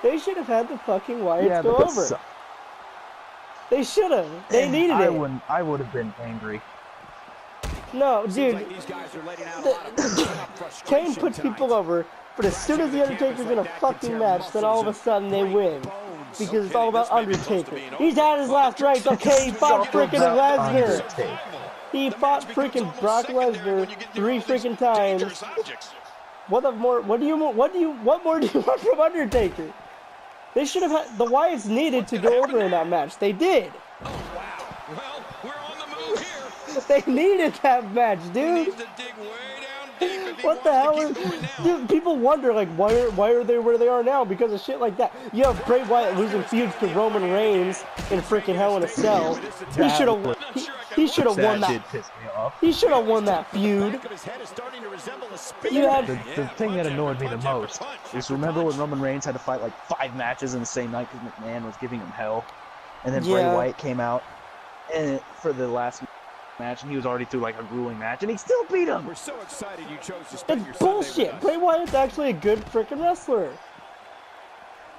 They should have had the fucking Wyatts go over. They should have. They needed it. I would have been angry. No, dude. Kane puts people over, but as soon as the Undertaker's in a fucking match, then all of a sudden they win. Because it's all about Undertaker. He's had his last rights. Okay, he fought freaking Lesnar. He fought freaking Brock Lesnar 3 freaking times. What more do you want from Undertaker? They should have had, the Wyatts needed to go over in that match. They did. Oh, wow. Well, we're on the move here. They needed that match, dude. What the hell is, dude, people wonder, like, why are they where they are now? Because of shit like that. You have Bray Wyatt losing feuds to Roman Reigns in freaking Hell in a Cell. He should have won that. He should have won that feud. The thing that annoyed me the most is, remember when Roman Reigns had to fight like 5 matches in the same night because McMahon was giving him hell, and then Bray Wyatt came out and for the last match, and he was already through like a grueling match, and he still beat him. We're so excited you chose to spend It's bullshit. Bray Wyatt's actually a good freaking wrestler.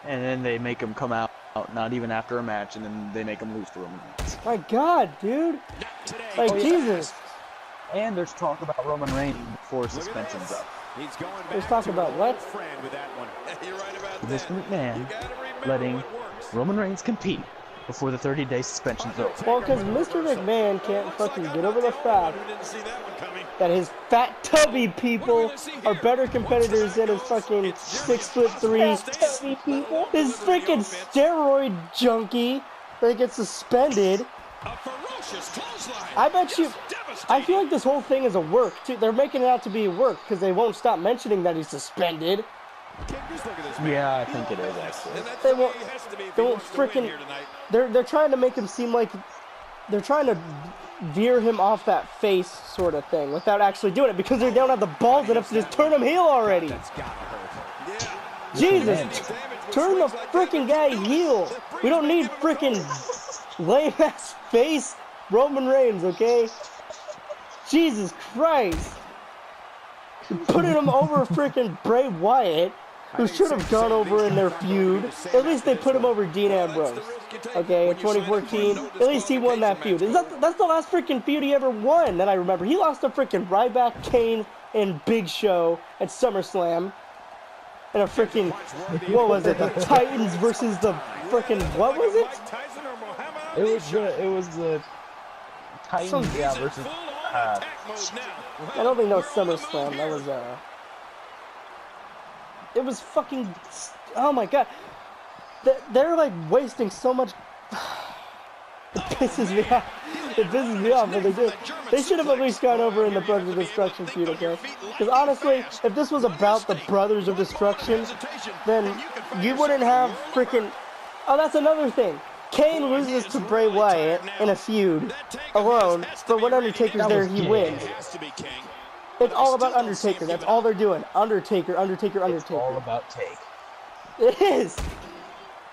And then they make him come out not even after a match, and then they make him lose to Roman Reigns. My God, dude. Like, Jesus. And there's talk about Roman Reigns before suspension's up. There's talk about what? Mr. McMahon letting Roman Reigns compete before the 30-day suspension's over. Well, because Mr. McMahon can't fucking get over the fact that his fat, tubby people are better competitors than his fucking 6'3" tubby people. This freaking steroid junkie that gets suspended. I bet you. I feel like this whole thing is a work too. They're making it out to be a work because they won't stop mentioning that he's suspended. Yeah, I think it is actually. They won't freaking. They're trying to make him seem like they're trying to veer him off that face sort of thing without actually doing it because they don't have the balls enough to just turn him heel already. Jesus, turn the freaking guy heel. We don't need freaking lame ass face Roman Reigns, okay? Jesus Christ. Putting him over freaking Bray Wyatt, who should have gone over in their feud. At least they put him over Dean Ambrose. Okay, in 2014, at least he won that feud. That's the last freaking feud he ever won that I remember. He lost to freaking Ryback, Kane, and Big Show at SummerSlam. And a freaking, what was it? The Titans versus the freaking, what was it? It was the Titans, versus. I don't think that was SummerSlam. That was it was fucking. Oh my God, they're like wasting so much. It pisses me off. It pisses me off, but they do. They should have at least gone over in the Brothers of Destruction feud, okay? Because honestly, if this was about the Brothers of Destruction, then you wouldn't have freaking. Oh, that's another thing. Kane loses to Bray Wyatt in a feud alone, but when Undertaker's there, he wins. It's all about Undertaker. That's all they're doing. Undertaker, Undertaker, Undertaker. It's all about take. It is.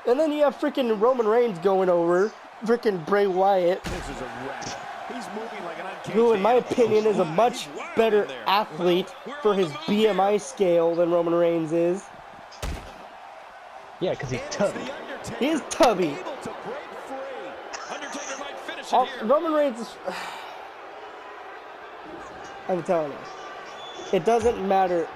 And then you have freaking Roman Reigns going over freaking Bray Wyatt, who, in my opinion, is a much better athlete for his BMI scale than Roman Reigns is. Yeah, because he's tubby. He is tubby. Roman Reigns is... I'm telling you. It doesn't matter.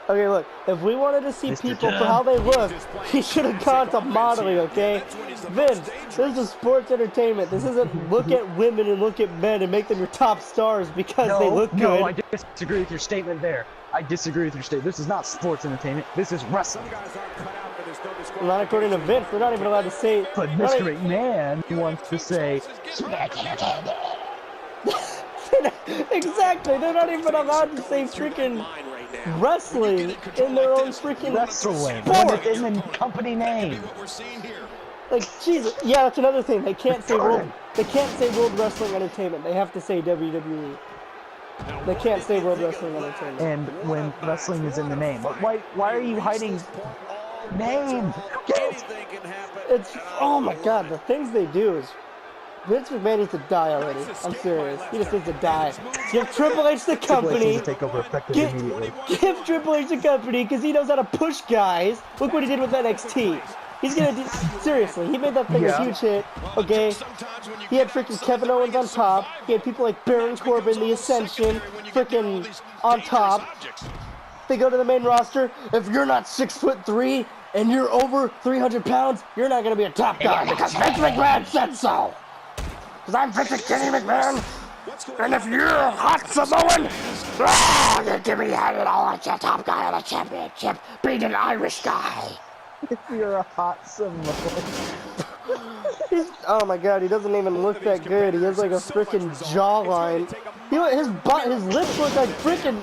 Okay, look. If we wanted to see people for how they look, he should have gone to modeling, okay? Vince, this is sports entertainment. This isn't look at women and look at men and make them your top stars because they look good. No, I disagree with your statement there. I disagree with your statement. This is not sports entertainment. This is wrestling. Not according to Vince. They're not even allowed to say... But Mr. McMahon wants to say... Exactly. They're not even allowed to say freaking wrestling in their own freaking wrestling. sport. In the company name. Like, Jesus. Yeah, that's another thing. They can't say World Wrestling Entertainment. They have to say WWE. They can't say World Wrestling Entertainment. And when wrestling is in the name, why are you hiding name? It's, oh my God, the things they do is Vince McMahon needs to die already. I'm serious. He just needs to die. Give Triple H the company. To take over effective immediately. Give Triple H the company because he knows how to push guys. Look what he did with NXT. He's gonna do. Seriously, he made that thing a huge hit. Okay. He had freaking Kevin Owens on top. He had people like Baron Corbin, The Ascension, freaking on top. They go to the main roster. If you're not 6'3" and you're over 300 pounds, you're not gonna be a top guy because Vince McMahon said so. Because I'm Vince Kenny McMahon, and if you're a hot Samoan, you give me that all like a top guy on a championship, being an Irish guy. If you're a hot Samoan. Oh my god, he doesn't even look that good. He has like a freaking jawline. His lips look like freaking.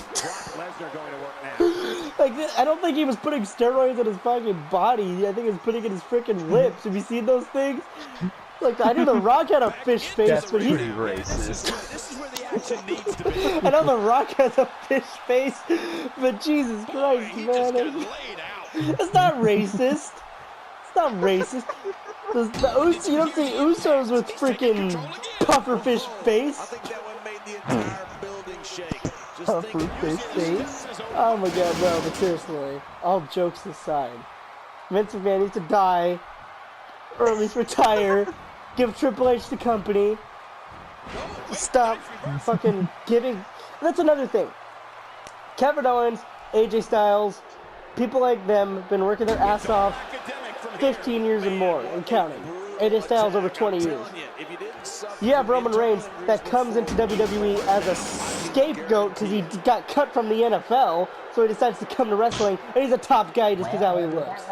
Like, I don't think he was putting steroids in his fucking body. I think he was putting it in his freaking lips. Have you seen those things? Like, I know The Rock had a fish face, That's but he's pretty racist. I know The Rock has a fish face, but Jesus Christ, man. It's not racist. It's not racist. You don't see Usos with freaking pufferfish face. Pufferfish face. Oh my god, no, but seriously, all jokes aside, Vince McMahon needs to die, or at least retire, give Triple H the company, stop fucking giving. That's another thing. Kevin Owens, AJ Styles, people like them been working their ass off 15 years and more and counting. AJ Styles over 20 years. You have Roman Reigns that comes into WWE as a scapegoat because he got cut from the NFL, so he decides to come to wrestling, and he's a top guy just because how he looks.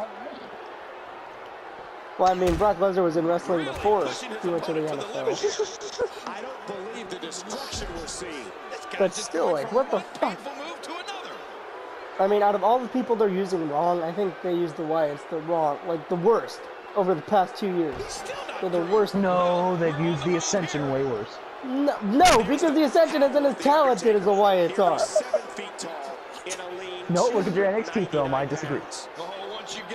Well, I mean, Brock Lesnar was in wrestling before he went to the NFL. I don't believe the destruction we're seeing. But still, like, what the fuck? I mean, out of all the people they're using wrong, I think they used the Wyatts the wrong, like the worst over the past 2 years. They're the worst. No, they've used the Ascension way worse. No, because the Ascension isn't as talented as the Wyatts are. No, look at your NXT film. I disagree.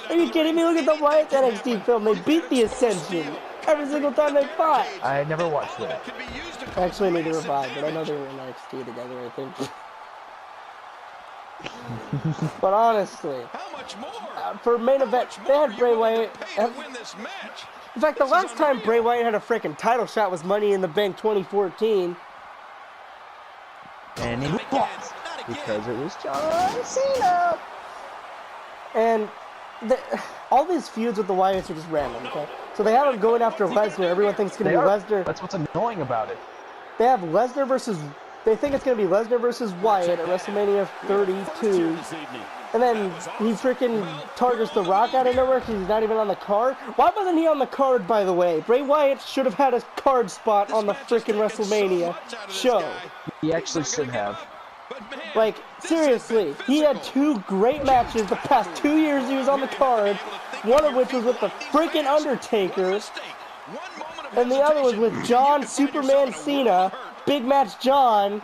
Are you kidding me? Look at the Wyatts NXT film. They beat the Ascension every single time they fought. I never watched that. Actually, neither have I, but I know they were in NXT together, I think. But honestly, for main event, they had Bray Wyatt. In fact, the last time Bray Wyatt had a freaking title shot was Money in the Bank 2014. And he lost because it was John Cena. And all these feuds with the Wyatts are just random, okay? So they have him going after Lesnar. Everyone thinks it's going to be Lesnar. That's what's annoying about it. They have Lesnar versus... They think it's going to be Lesnar versus Wyatt at WrestleMania 32. And then he freaking targets The Rock out of nowhere because he's not even on the card. Why wasn't he on the card, by the way? Bray Wyatt should have had a card spot on the freaking WrestleMania show. He actually should have. Like, seriously, he had 2 great matches the past 2 years he was on the card. One of which was with the freaking Undertaker. And the other was with John Superman Cena. Big match John.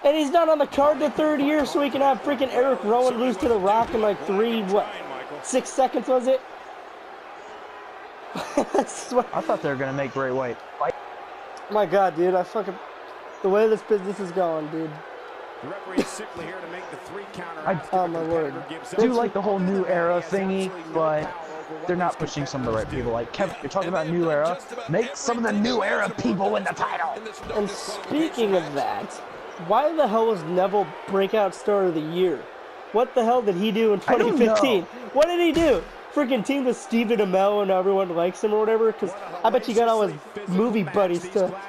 And he's not on the card the 3rd year so he can have freaking Eric Rowan lose to The Rock in like 6 seconds was it? I thought they were going to make Bray Wyatt fight. My god, dude, the way this business is going, dude. The referee is simply here to make the 3 counter. Oh my lord. I do like the whole new era thingy, but they're not pushing some of the right people. Like, Kevin, you're talking about new era. Make some of the new era people win the title. And speaking of that, why the hell was Neville breakout star of the year? What the hell did he do in 2015? What did he do? Freaking teamed with Stephen Amell and everyone likes him or whatever? Because I bet you got all his movie buddies,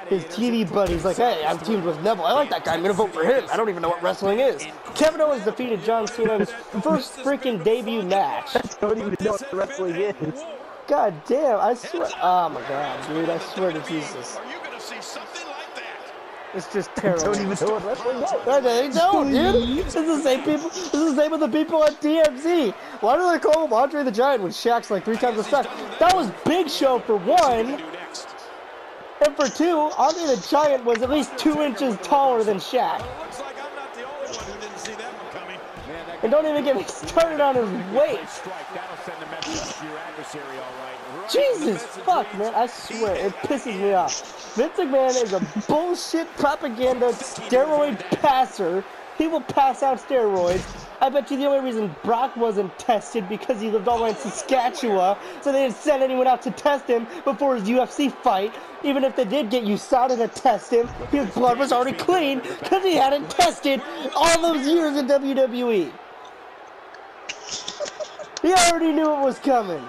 his TV buddies, like, hey, I'm teamed with Neville. I like that guy. I'm going to vote for him. I don't even know what wrestling is. Kevin Owens defeated John Cena in his first freaking debut match. I don't even know what wrestling is. God damn, I swear. Oh my god, dude, I swear to Jesus. Are you going to see something like that? It's just terrible. Don't even know what wrestling is. They don't, dude. It's the same people. It's the same with the people at DMZ. Why do they call him Andre the Giant when Shaq's like 3 times the size? That was Big Show for 1. And for 2, Andre the Giant was at least 2 inches taller than Shaq. Looks like I'm not the only one who didn't see that one coming. And don't even get me started on his weight. That'll send a message. Jesus fuck, man, I swear, it pisses me off. Vince McMahon is a bullshit propaganda steroid passer. He will pass out steroids. I bet you the only reason Brock wasn't tested because he lived all the way in Saskatchewan, so they didn't send anyone out to test him before his UFC fight. Even if they did get USADA to test him, his blood was already clean because he hadn't tested all those years in WWE. He already knew it was coming.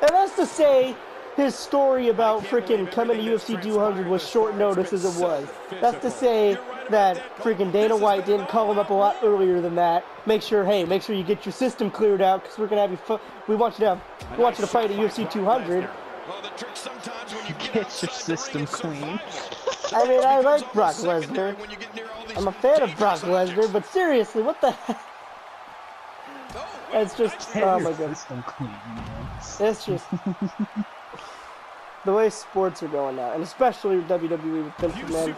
And that's to say, his story about freaking coming to UFC 200 was short notice as it was. That's to say that freaking Dana White didn't call him up a lot earlier than that. Make sure you get your system cleared out because we're gonna have you. We want you to fight at UFC 200. Get your system clean. I mean, I like Brock Lesnar. I'm a fan of Brock Lesnar, but seriously, what the heck? It's just, oh my god. It's just the way sports are going now, and especially WWE with Vince McMahon.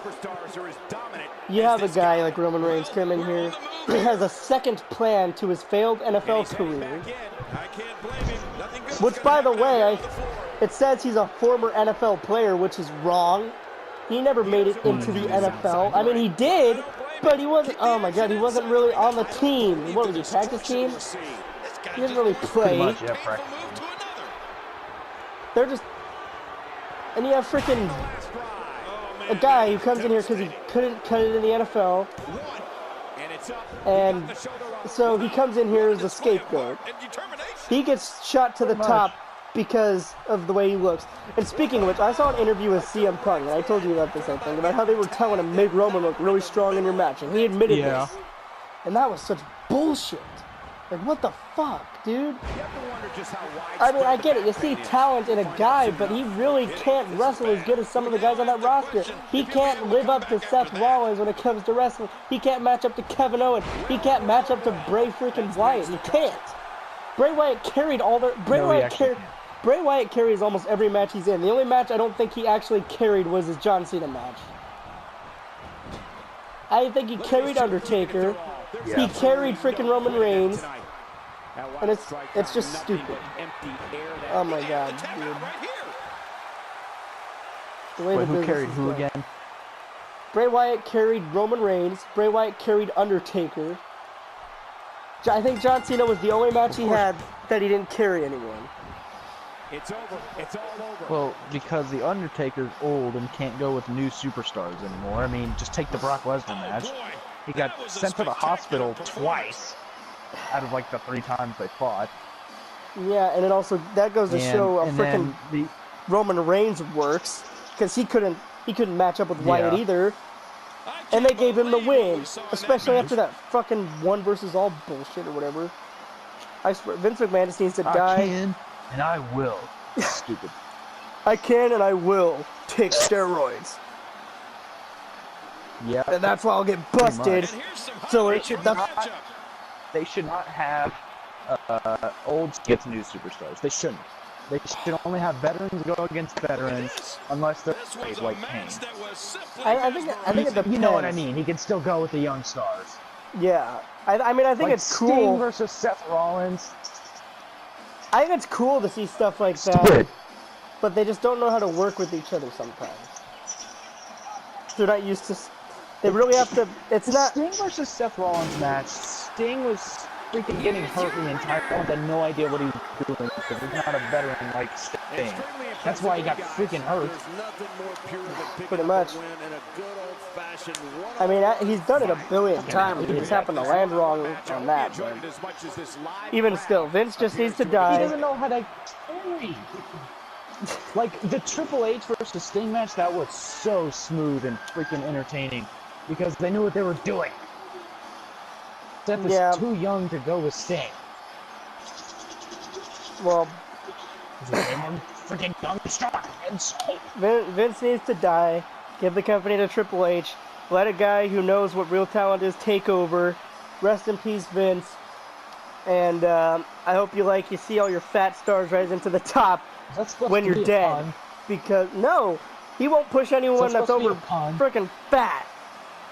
You have a guy like Roman Reigns come in here, has a second plan to his failed NFL career. Which, by the way, it says he's a former NFL player, which is wrong. He never made it into the NFL. I mean, he did, but he wasn't, oh my god, he wasn't really on the team. What was he, practice team? He didn't really play. Much, yeah, practice. They're just, and you have freaking a guy who comes in here because he couldn't cut it in the NFL, and so he comes in here as a scapegoat. He gets shot to the top because of the way he looks. And speaking of which, I saw an interview with CM Punk, and I told you about this, I think, about how they were telling him, make Roman look really strong in your match, and he admitted this. And that was such bullshit. Like, what the fuck, dude? I mean, I get it. You see talent in a guy, but he really can't wrestle as good as some of the guys on that roster. He can't live up to Seth Rollins when it comes to wrestling. He can't match up to Kevin Owens. He can't match up to Bray freaking Wyatt. He can't. Bray Wyatt carried all their... Bray Wyatt carries almost every match he's in. The only match I don't think he actually carried was his John Cena match. I think he carried Undertaker. Yeah. He carried freaking Roman Reigns. And it's just stupid. Oh my god, dude. The way who carried who again? Bray Wyatt carried Roman Reigns. Bray Wyatt carried Undertaker. I think John Cena was the only match he had that he didn't carry anyone. It's over. It's all over. Well, because the Undertaker's old and can't go with new superstars anymore. I mean, just take the Brock Lesnar match. He got sent to the hospital twice out of like the 3 times they fought. Yeah, and it also that goes to show a freaking Roman Reigns works because he couldn't match up with Wyatt either. And they gave him the win, especially after that fucking one versus all bullshit or whatever. I swear, Vince McMahon just needs to die. I can and I will. Stupid. I can and I will take steroids. Yeah. And that's why I'll get busted. So they should not have old against new superstars. They shouldn't. They should only have veterans go against veterans unless they're like Kane. I think it depends. You know what I mean. He can still go with the young stars. Yeah. I mean, I think like it's cool. Sting versus Seth Rollins. I think it's cool to see stuff like that. But they just don't know how to work with each other sometimes. They're not used to... They really have to... It's not... Sting versus Seth Rollins match. Sting was freaking getting hurt the entire time. Had no idea what he was doing because he's not a veteran like Sting. That's why he got freaking hurt. Pretty much. I mean, he's done it a billion times. He just happened to land wrong on that. But even still, Vince just needs to die. He doesn't know how to carry. Like, the Triple H versus Sting match, that was so smooth and freaking entertaining. Because they knew what they were doing. Seth is too young to go with Sting. Well, freaking young, strong, and safe. Vince needs to die. Give the company to Triple H. Let a guy who knows what real talent is take over. Rest in peace, Vince. And I hope you see all your fat stars rising to the top when you're dead. Because no, he won't push anyone that's over freaking fat.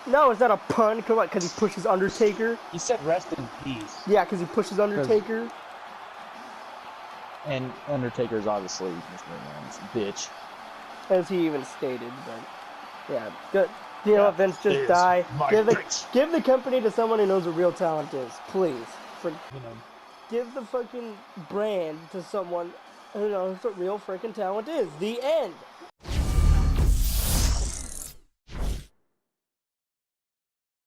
No, is that a pun? Come on, because he pushes Undertaker. He said rest in peace. Yeah, because he pushes Undertaker. And Undertaker's obviously Mr. McMahon's bitch. As he even stated, but yeah, good. You know what, Vince, just die. Give the company to someone who knows what real talent is, please. Give the fucking brand to someone who knows what real freaking talent is. The end.